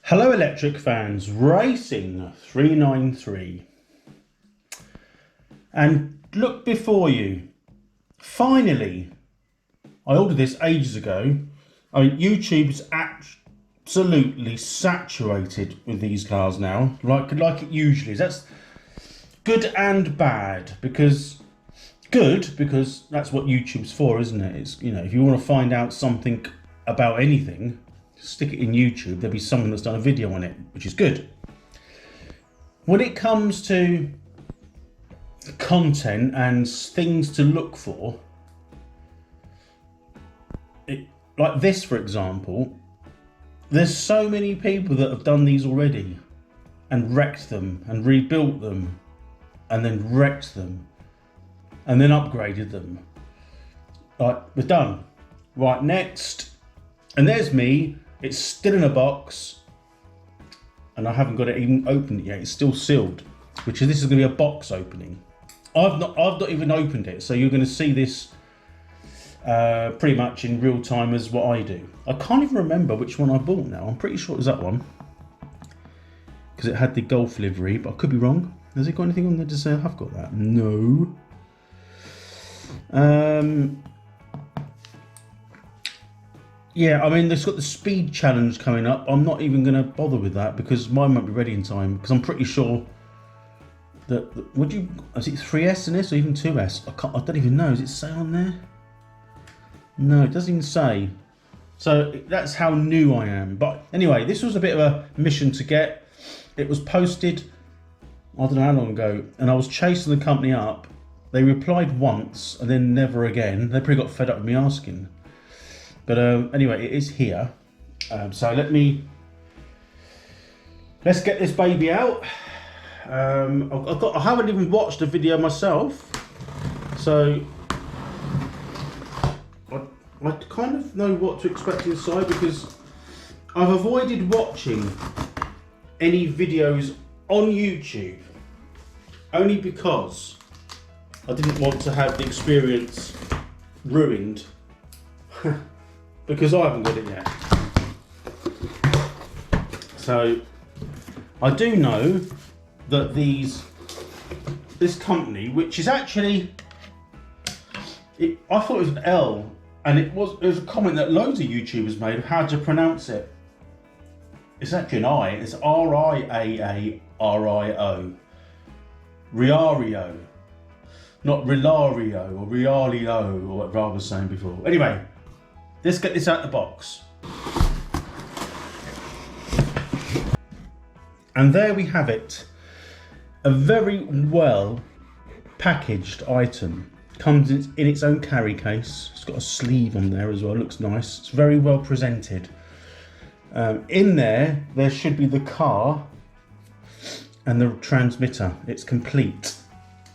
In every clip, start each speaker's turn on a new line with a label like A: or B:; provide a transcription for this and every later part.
A: Hello electric fans, Racing 393. And look before you. Finally, I ordered this ages ago. I mean, YouTube is absolutely saturated with these cars now, like it usually is. That's good and bad, because that's what YouTube's for, isn't it? It's, you know, if you want to find out something about anything, stick it in YouTube. There'll be someone that's done a video on it, which is good. When it comes to content and things to look for, like this for example, there's so many people that have done these already and wrecked them and rebuilt them and then wrecked them and then upgraded them. Right, we're done. Right, next. And there's me. It's still in a box and I haven't got it even opened yet. It's still sealed, which is, this is going to be a box opening. I've not even opened it, so you're going to see this pretty much in real time as what I do. I can't even remember which one I bought now. I'm pretty sure it was that one because it had the Golf livery, but I could be wrong. Has it got anything on there to say I have got that? No. Yeah, I mean, it's got the speed challenge coming up. I'm not even going to bother with that because mine won't be ready in time, because I'm pretty sure that, is it 3S in this or even 2S? I don't even know. Does it say on there? No, it doesn't even say. So that's how new I am. But anyway, this was a bit of a mission to get. It was posted, I don't know how long ago, and I was chasing the company up. They replied once and then never again. They probably got fed up with me asking. But anyway, it is here. So let's get this baby out. I haven't even watched the video myself, so I kind of know what to expect inside, because I've avoided watching any videos on YouTube only because I didn't want to have the experience ruined because I haven't got it yet. So I do know that this company, which is actually, I thought it was an L, and it was a comment that loads of YouTubers made of how to pronounce it. It's actually an I. It's Riaario. Riaario. Not Riaario or Riaario, or whatever I was saying before. Anyway, let's get this out of the box. And there we have it. A very well packaged item. Comes in its own carry case. It's got a sleeve on there as well. Looks nice. It's very well presented. In there should be the car and the transmitter. It's complete.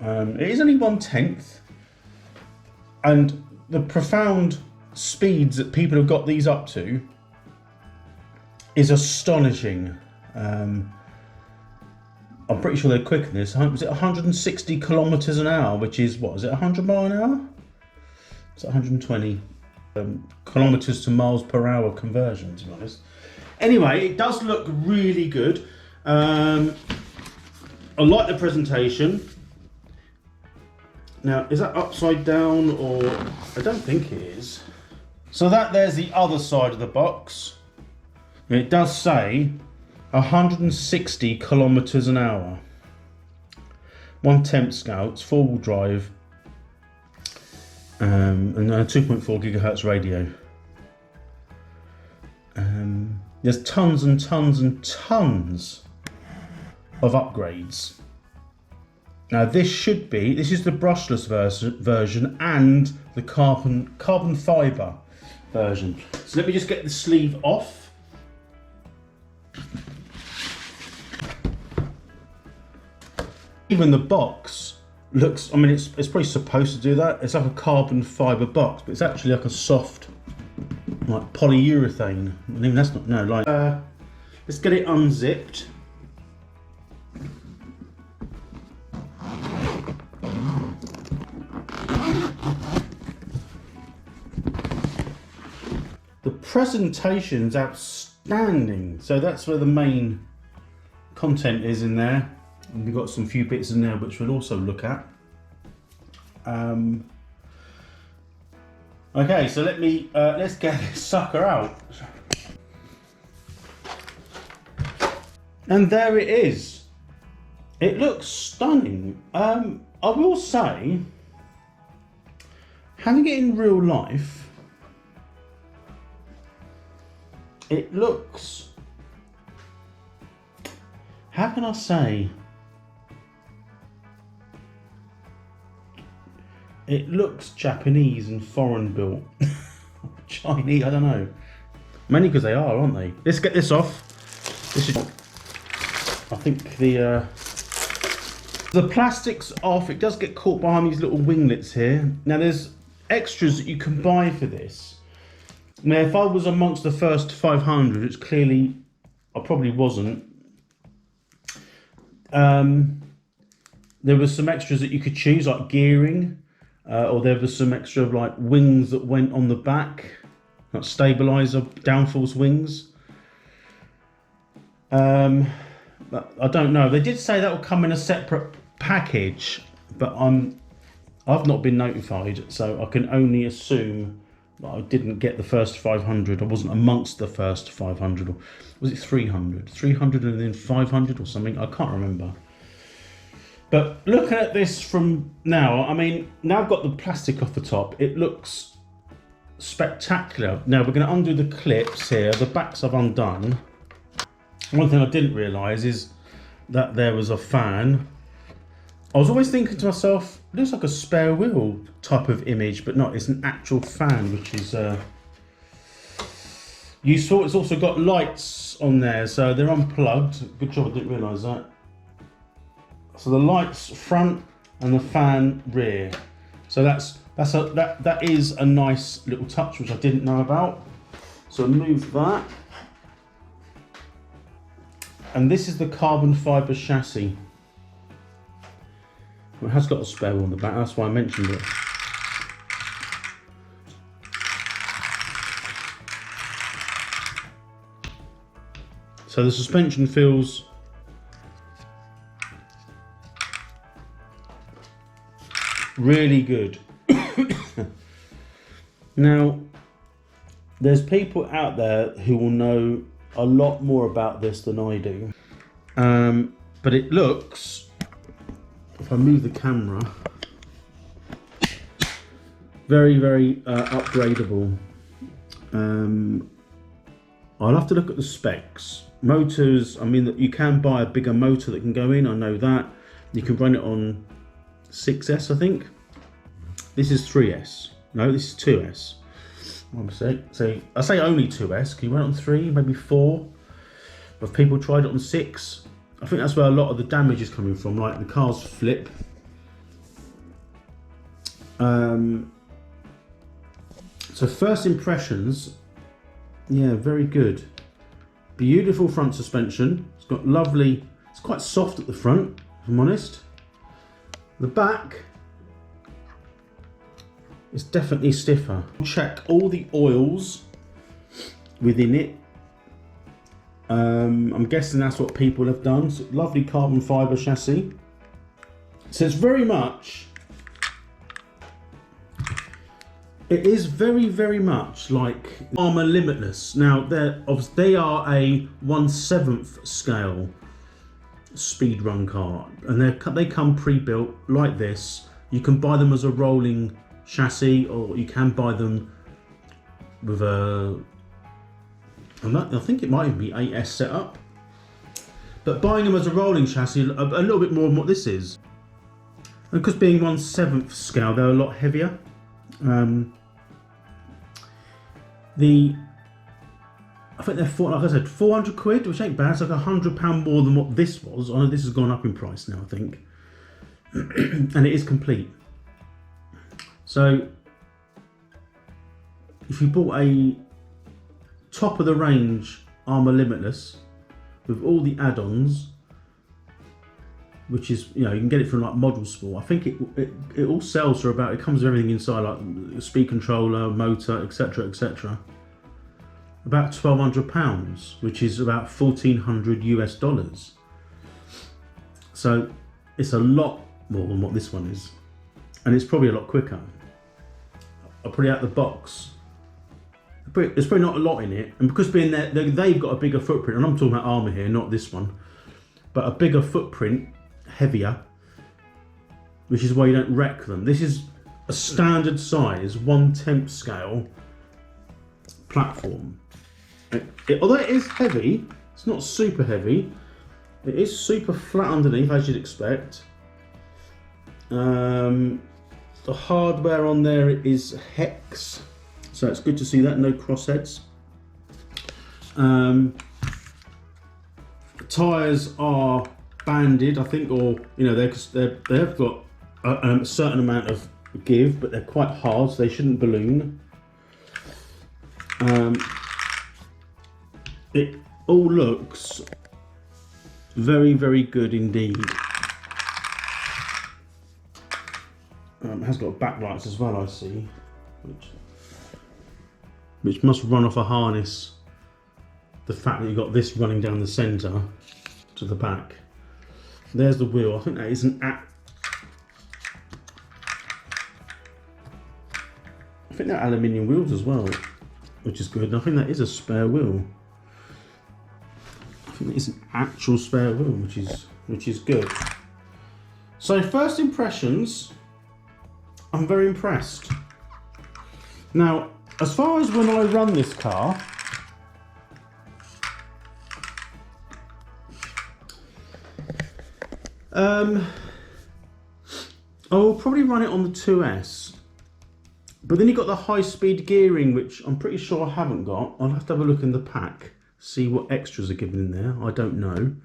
A: It is only 1/10, and the profound speeds that people have got these up to is astonishing. I'm pretty sure they're quicker than this. Was it 160 kilometers an hour, which is, what is it, 100 miles an hour? It's 120 kilometers to miles per hour conversion, to be honest. Anyway, it does look really good. I like the presentation. Now, is that upside down, or I don't think it is. So there's the other side of the box. It does say 160 kilometers an hour. 1/10 scale. It's 4-wheel drive, and a 2.4 gigahertz radio. There's tons and tons and tons of upgrades. Now this is the brushless version and the carbon fibre version. So let me just get the sleeve off. Even the box looks, I mean, it's probably supposed to do that. It's like a carbon fibre box, but it's actually like a soft, like polyurethane. I mean, that's not, no, like, let's get it unzipped. The presentation's outstanding. So that's where the main content is in there. And we've got some few bits in there which we'll also look at. Okay, so let's get this sucker out. And there it is. It looks stunning. I will say, having it in real life, it looks, how can I say? It looks Japanese and foreign built. Chinese, I don't know. Mainly because they are, aren't they? Let's get this off. This is, I think the plastic's off. It does get caught behind these little winglets here. Now there's extras that you can buy for this. Now if I was amongst the first 500, which clearly I probably wasn't, there was some extras that you could choose, like gearing. Or there was some extra like wings that went on the back, like stabilizer, downforce wings. But I don't know. They did say that will come in a separate package, but I've not been notified, so I can only assume that I didn't get the first 500. I wasn't amongst the first 500, or was it 300? 300 and then 500 or something. I can't remember. But looking at this from now, I mean, now I've got the plastic off the top, it looks spectacular. Now we're going to undo the clips here. The backs I've undone. One thing I didn't realise is that there was a fan. I was always thinking to myself, it looks like a spare wheel type of image, but not, it's an actual fan, which is useful. It's also got lights on there, so they're unplugged. Good job I didn't realise that. So the lights front and the fan rear. So that is a nice little touch which I didn't know about. So move that. And this is the carbon fibre chassis. It has got a spare wheel on the back, that's why I mentioned it. So the suspension feels really good. Now, there's people out there who will know a lot more about this than I do. But it looks, if I move the camera, very, very upgradable. I'll have to look at the specs. Motors, I mean, you can buy a bigger motor that can go in, I know that. You can run it on 6S, I think. This is 3S. No, this is 2S. My mistake. So I say only 2S. Can you run it on 3, maybe 4? But people tried it on 6. I think that's where a lot of the damage is coming from. Like the cars flip. So first impressions, yeah, very good. Beautiful front suspension. It's got lovely. It's quite soft at the front, if I'm honest. The back is definitely stiffer. Check all the oils within it. I'm guessing that's what people have done. So lovely carbon fibre chassis. So it's very much, it is very, very much like Armour Limitless. Now they are a 1/7 scale speed run car, and they come pre-built like this. You can buy them as a rolling chassis, or you can buy them with a, I think it might even be 8S setup. But buying them as a rolling chassis, a little bit more than what this is. And because being 1/7 scale, they're a lot heavier. I think they're, like I said, 400 quid, which ain't bad. It's like £100 more than what this was. I know this has gone up in price now, I think. And it is complete. So if you bought a top of the range Armour Limitless with all the add-ons, which is, you know, you can get it from like Model Sport. I think it all sells for about, it comes with everything inside, like speed controller, motor, etc, etc. about £1,200, which is about 1,400 US dollars. So it's a lot more than what this one is, and it's probably a lot quicker. I'll put it out the box. There's probably not a lot in it, and because being there, they've got a bigger footprint, and I'm talking about Armour here, not this one, but a bigger footprint, heavier, which is why you don't wreck them. This is a standard size 1/10 scale platform. Although it is heavy, it's not super heavy. It is super flat underneath, as you'd expect. The hardware on there is hex, so it's good to see that, no crossheads. Tyres are banded, I think, or they have got a certain amount of give, but they're quite hard, so they shouldn't balloon. It all looks very, very good indeed. It has got backlights as well, I see, which must run off a harness. The fact that you've got this running down the centre to the back. There's the wheel. I think that is I think they're aluminium wheels as well, which is good. And I think that is a spare wheel. I think that is an actual spare wheel, which is good. So first impressions, I'm very impressed. Now, as far as when I run this car, I'll probably run it on the 2S. But then you've got the high-speed gearing, which I'm pretty sure I haven't got. I'll have to have a look in the pack, see what extras are given in there. I don't know.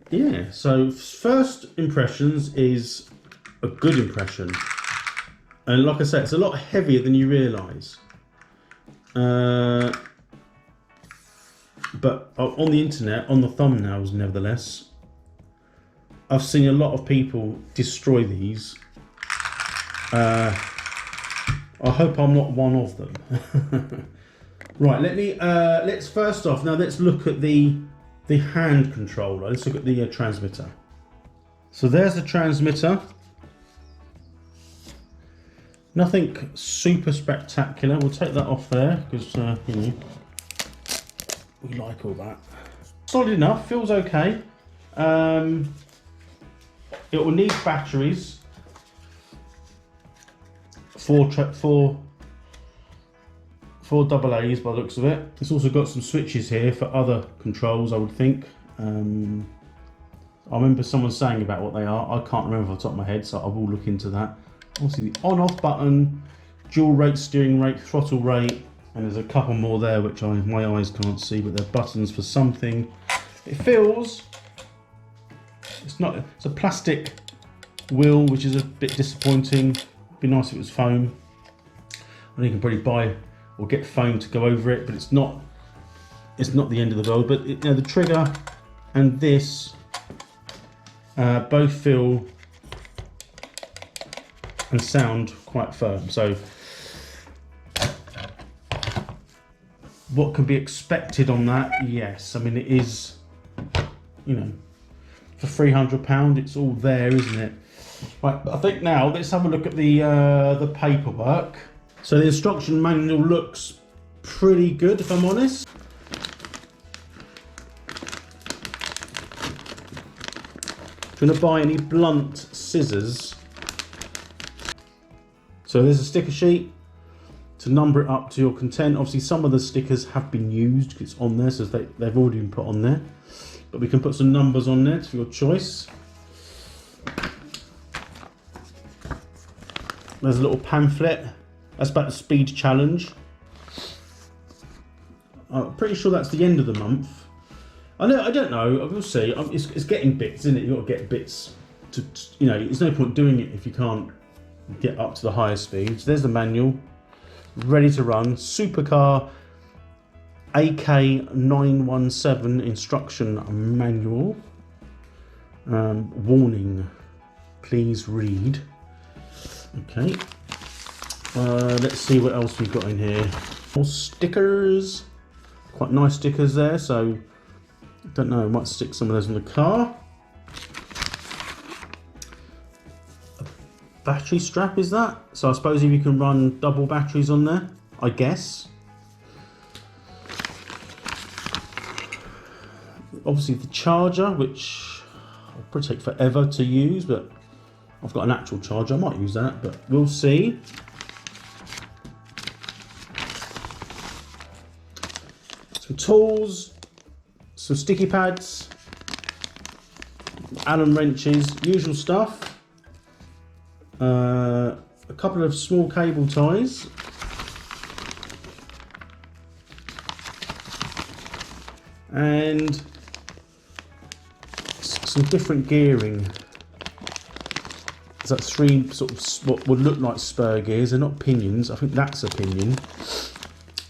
A: Yeah, so first impressions is a good impression. And like I said, it's a lot heavier than you realise. But on the internet, on the thumbnails nevertheless, I've seen a lot of people destroy these. I hope I'm not one of them. Right, let's first off, now let's look at the hand controller. Let's look at the transmitter. So there's the transmitter. Nothing super spectacular. We'll take that off there because we like all that. Solid enough, feels okay. It will need batteries. Four AA's by the looks of it. It's also got some switches here for other controls, I would think. I remember someone saying about what they are. I can't remember off the top of my head, so I will look into that. Also the on-off button, dual rate steering rate, throttle rate, and there's a couple more there which my eyes can't see, but they're buttons for something. It feels, it's a plastic wheel, which is a bit disappointing. It'd be nice if it was foam. I think you can probably buy or get foam to go over it, but it's not the end of the world. But the trigger and this both feel and sound quite firm. So what can be expected on that? Yes, I mean it is, for £300, it's all there, isn't it? Right, I think now let's have a look at the paperwork. So the instruction manual looks pretty good, if I'm honest. If you're going to buy any blunt scissors, so there's a sticker sheet to number it up to your content. Obviously some of the stickers have been used because it's on there, so they've already been put on there. But we can put some numbers on there for your choice. There's a little pamphlet. That's about the speed challenge. I'm pretty sure that's the end of the month. I don't know. We'll see. It's getting bits, isn't it? You've got to get bits to, there's no point doing it if you can't get up to the higher speeds. There's the manual, ready to run. Supercar AK917 instruction manual. Warning, please read. Okay. Let's see what else we've got in here. More stickers. Quite nice stickers there, so don't know, I might stick some of those in the car. A battery strap is that? So I suppose if you can run double batteries on there, I guess. Obviously the charger, which will probably take forever to use, but I've got an actual charger, I might use that, but we'll see. Some tools, some sticky pads, Allen wrenches, usual stuff. A couple of small cable ties. And some different gearing. There's like 3 sort of what would look like spur gears. They're not pinions. I think that's a pinion.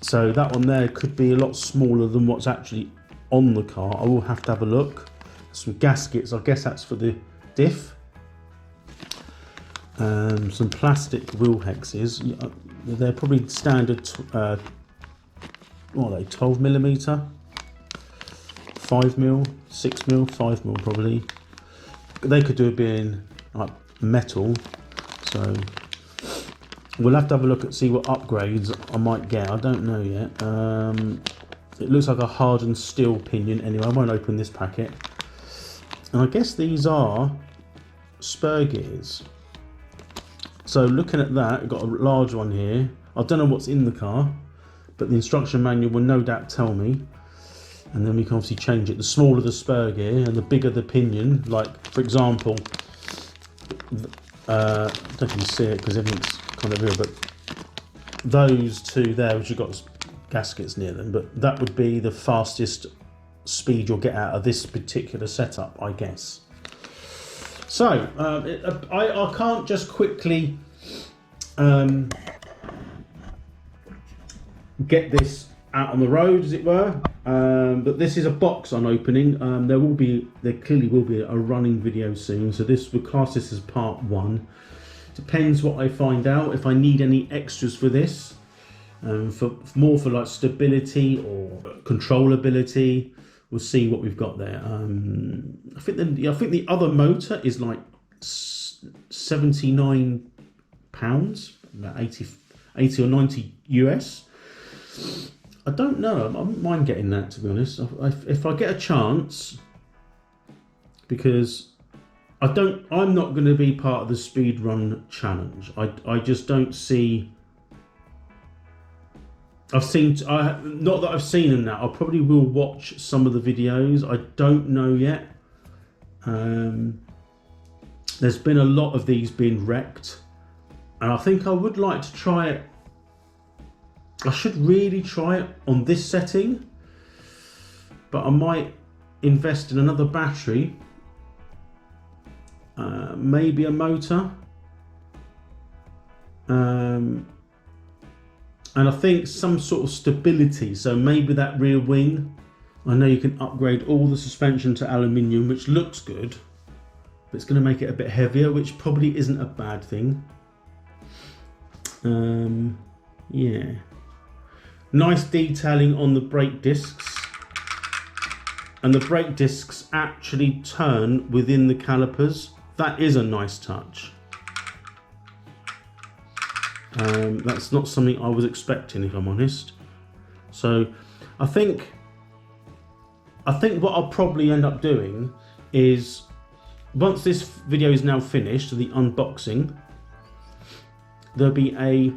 A: So that one there could be a lot smaller than what's actually on the car. I will have to have a look. Some gaskets. I guess that's for the diff. Some plastic wheel hexes. They're probably standard. What are they? 12mm. 5mm, 6mm, 5mm probably. They could do a bit in like metal, so we'll have to have a look at see what upgrades I might get. I don't know yet. It looks like a hardened steel pinion. Anyway, I won't open this packet. And I guess these are spur gears. So looking at that, I've got a large one here. I don't know what's in the car, but the instruction manual will no doubt tell me. And then we can obviously change it. The smaller the spur gear and the bigger the pinion. Like, for example, I don't know if you can see it because everything's kind of real, but those two there, which have got gaskets near them, but that would be the fastest speed you'll get out of this particular setup, I guess. So, I can't just quickly get this out on the road, as it were. But this is a box I'm opening. There clearly will be a running video soon, so this will class this as part 1. Depends what I find out, if I need any extras for this, for like stability or controllability. We'll see what we've got there. I think the other motor is like £79, about 80 or 90 US. I don't know. I wouldn't mind getting that, to be honest. If I get a chance, because I'm not going to be part of the speed run challenge. I just don't see. Not that I've seen them now. I probably will watch some of the videos. I don't know yet. There's been a lot of these being wrecked, and I think I would like to try it. I should really try it on this setting, but I might invest in another battery, maybe a motor, and I think some sort of stability. So maybe that rear wing, I know you can upgrade all the suspension to aluminium, which looks good, but it's going to make it a bit heavier, which probably isn't a bad thing. Yeah. Nice detailing on the brake discs, and the brake discs actually turn within the calipers. That is a nice touch. That's not something I was expecting, if I'm honest. So I think what I'll probably end up doing is, once this video is now finished, the unboxing, there'll be a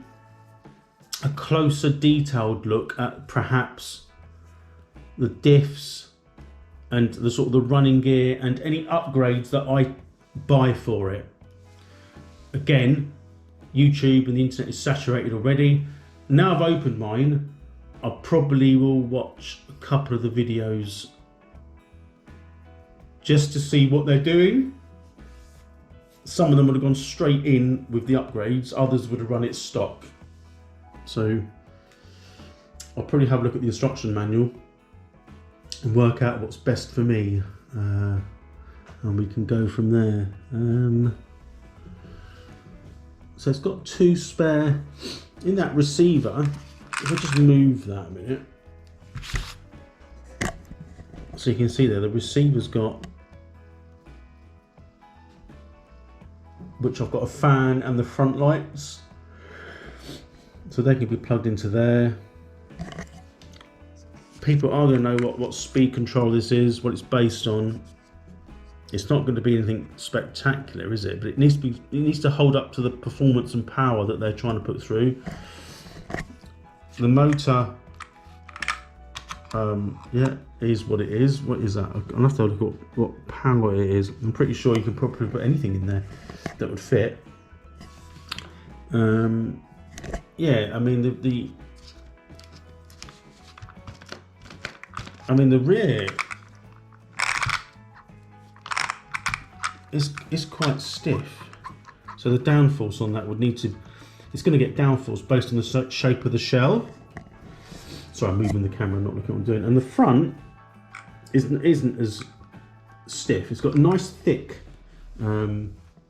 A: closer detailed look at perhaps the diffs and the sort of the running gear and any upgrades that I buy for it. Again, YouTube and the internet is saturated already. Now I've opened mine, I probably will watch a couple of the videos just to see what they're doing. Some of them would have gone straight in with the upgrades, others would have run it stock. So I'll probably have a look at the instruction manual and work out what's best for me, and we can go from there. So it's got 2 spare in that receiver. If I just move that a minute. So you can see there, the receiver's got, which I've got a fan and the front lights. So they can be plugged into there. People are going to know what speed control this is, what it's based on. It's not going to be anything spectacular, is it? But it needs to hold up to the performance and power that they're trying to put through. The motor, yeah, is what it is. What is that? I'll have to look at what power it is. I'm pretty sure you can probably put anything in there that would fit. Yeah, I mean the rear is quite stiff, so the downforce on that would need to, it's going to get downforce based on the shape of the shell. Sorry, I'm moving the camera, not looking at what I'm doing. And the front isn't as stiff. It's got nice thick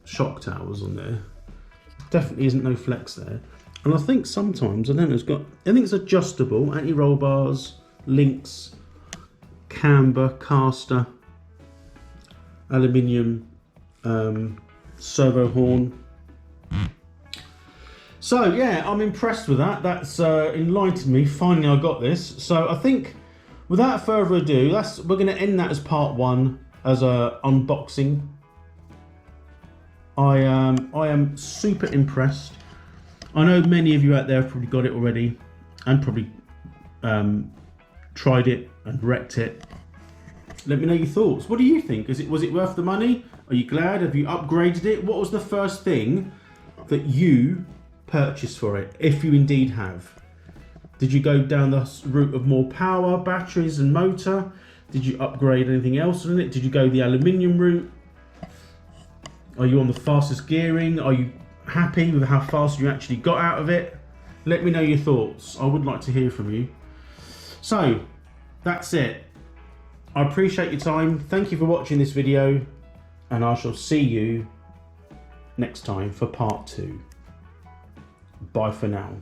A: shock towers on there. Definitely isn't no flex there. And I think sometimes, I don't know, I think it's adjustable, anti-roll bars, links, camber, caster, aluminium servo horn. So yeah, I'm impressed with that. That's enlightened me. Finally, I got this. So I think, without further ado, we're going to end that as part 1, as a unboxing. I am super impressed. I know many of you out there have probably got it already, and probably tried it and wrecked it. Let me know your thoughts. What do you think? Was it worth the money? Are you glad? Have you upgraded it? What was the first thing that you purchased for it, if you indeed have? Did you go down the route of more power, batteries and motor? Did you upgrade anything else on it? Did you go the aluminium route? Are you on the fastest gearing? Are you happy with how fast you actually got out of it? Let me know your thoughts. I would like to hear from you. So that's it. I appreciate your time. Thank you for watching this video, and I shall see you next time for part 2. Bye for now.